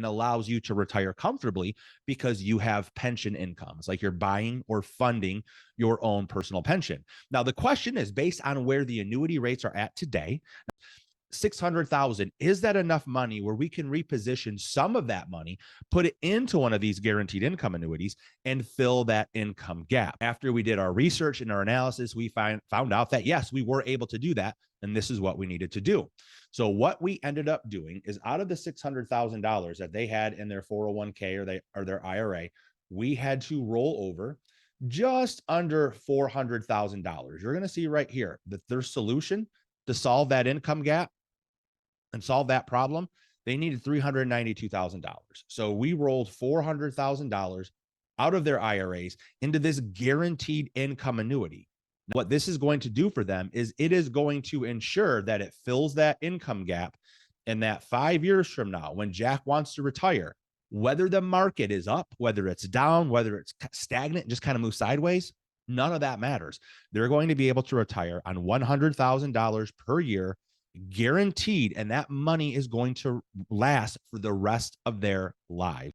and allows you to retire comfortably because you have pension income. It's like you're buying or funding your own personal pension. Now, the question is based on where the annuity rates are at today. 600,000, is that enough money where we can reposition some of that money, put it into one of these guaranteed income annuities and fill that income gap? After we did our research and our analysis, we found out that yes, we were able to do that, and this is what we needed to do. So what we ended up doing is, out of the $600,000 that they had in their 401k or their IRA, we had to roll over just under $400,000. You're going to see right here that their solution to solve that income gap and solve that problem, they needed $392,000. So we rolled $400,000 out of their IRAs into this guaranteed income annuity. What this is going to do for them is it is going to ensure that it fills that income gap, and that 5 years from now, when Jack wants to retire, whether the market is up, whether it's down, whether it's stagnant, just kind of move sideways, none of that matters. They're going to be able to retire on $100,000 per year, guaranteed, and that money is going to last for the rest of their lives.